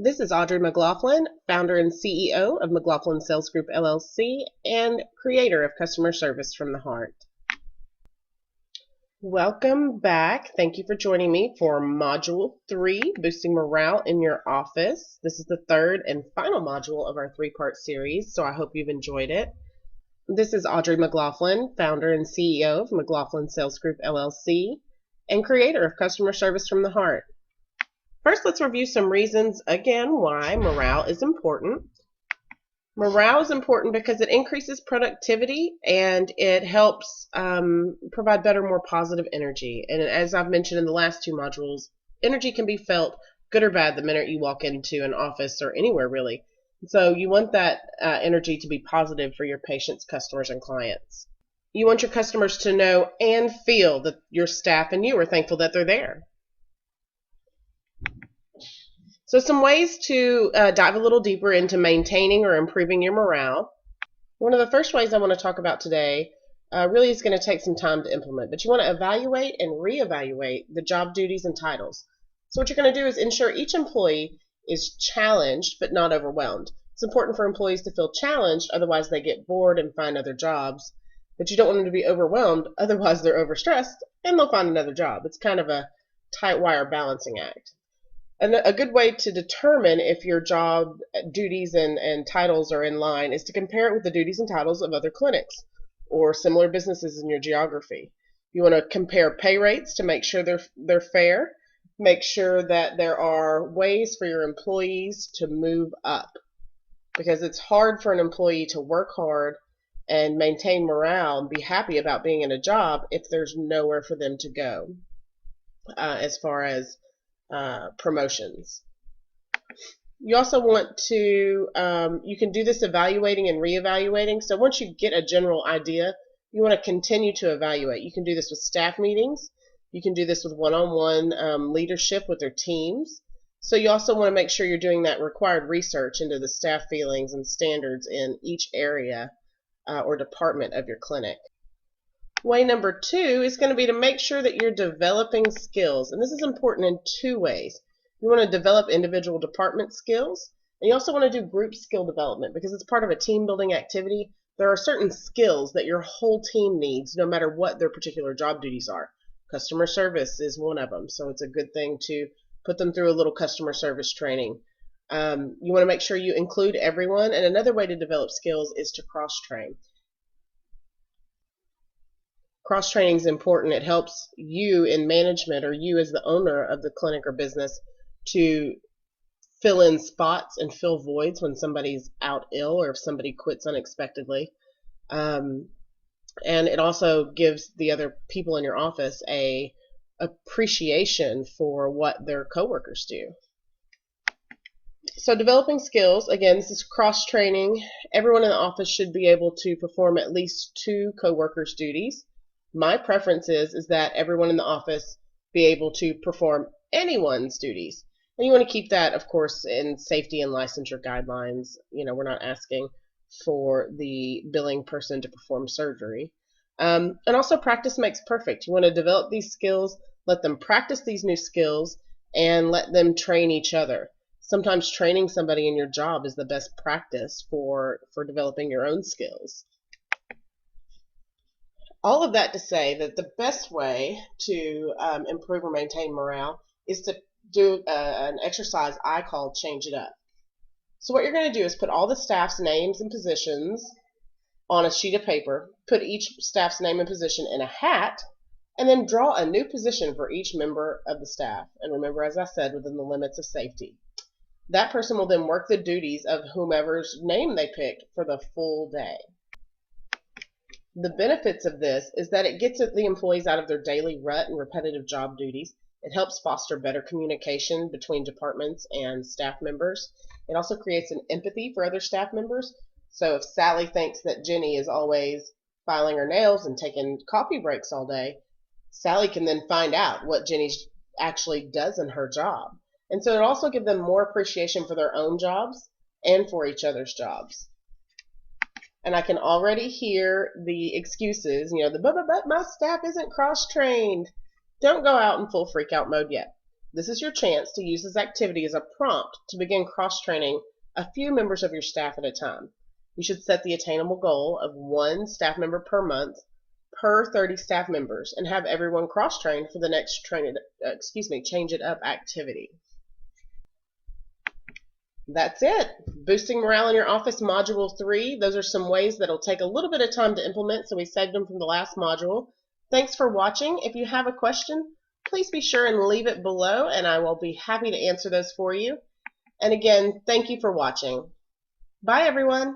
This is Audrey McLaughlin, founder and CEO of McLaughlin Sales Group LLC and creator of Customer Service from the Heart. Welcome back. Thank you for joining me for Module 3, Boosting Morale in Your Office. This is the third and final module of our three-part series, so I hope you've enjoyed it. This is Audrey McLaughlin, founder and CEO of McLaughlin Sales Group LLC and creator of Customer Service from the Heart. First, let's review some reasons, again, why morale is important. Morale is important because it increases productivity and it helps provide better, more positive energy. And as I've mentioned in the last two modules, energy can be felt, good or bad, the minute you walk into an office or anywhere, really. So you want that energy to be positive for your patients, customers, and clients. You want your customers to know and feel that your staff and you are thankful that they're there. So some ways to dive a little deeper into maintaining or improving your morale. One of the first ways I want to talk about today really is going to take some time to implement, but you want to evaluate and reevaluate the job duties and titles. So what you're going to do is ensure each employee is challenged but not overwhelmed. It's important for employees to feel challenged, otherwise they get bored and find other jobs. But you don't want them to be overwhelmed, otherwise they're overstressed and they'll find another job. It's kind of a tight wire balancing act. And a good way to determine if your job duties and titles are in line is to compare it with the duties and titles of other clinics or similar businesses in your geography. You want to compare pay rates to make sure they're fair. Make sure that there are ways for your employees to move up, because it's hard for an employee to work hard and maintain morale and be happy about being in a job if there's nowhere for them to go as far as promotions. You also want to, you can do this evaluating and reevaluating. So once you get a general idea, you want to continue to evaluate. You can do this with staff meetings. You can do this with one-on-one leadership with their teams. So you also want to make sure you're doing that required research into the staff feelings and standards in each area or department of your clinic. Way number 2 is going to be to make sure that you're developing skills. And this is important in 2 ways. You want to develop individual department skills, and you also want to do group skill development, because it's part of a team building activity. There are certain skills that your whole team needs, no matter what their particular job duties are. Customer service is one of them, so it's a good thing to put them through a little customer service training. You want to make sure you include everyone, and another way to develop skills is to cross-train. Cross-training is important. It helps you in management, or you as the owner of the clinic or business, to fill in spots and fill voids when somebody's out ill or if somebody quits unexpectedly. And it also gives the other people in your office a appreciation for what their coworkers do. So developing skills, again, this is cross-training. Everyone in the office should be able to perform at least 2 coworkers' duties. My preference is that everyone in the office be able to perform anyone's duties. And you want to keep that, of course, in safety and licensure guidelines. You know, we're not asking for the billing person to perform surgery. And also, practice makes perfect. You want to develop these skills, let them practice these new skills, and let them train each other. Sometimes training somebody in your job is the best practice for developing your own skills. All of that to say that the best way to improve or maintain morale is to do an exercise I call Change It Up. So what you're going to do is put all the staff's names and positions on a sheet of paper, put each staff's name and position in a hat, and then draw a new position for each member of the staff. And remember, as I said, within the limits of safety. That person will then work the duties of whomever's name they picked for the full day. The benefits of this is that it gets the employees out of their daily rut and repetitive job duties. It helps foster better communication between departments and staff members. It also creates an empathy for other staff members. So if Sally thinks that Jenny is always filing her nails and taking coffee breaks all day, Sally can then find out what Jenny actually does in her job. And so it also gives them more appreciation for their own jobs and for each other's jobs. And I can already hear the excuses, you know, but my staff isn't cross-trained. Don't go out in full freak out mode yet. This is your chance to use this activity as a prompt to begin cross-training a few members of your staff at a time. You should set the attainable goal of 1 staff member per month per 30 staff members and have everyone cross-trained for the next change it up activity. That's it. Boosting morale in your office, module 3. Those are some ways that'll take a little bit of time to implement, so we saved them from the last module. Thanks for watching. If you have a question, please be sure and leave it below, and I will be happy to answer those for you. And again, thank you for watching. Bye, everyone.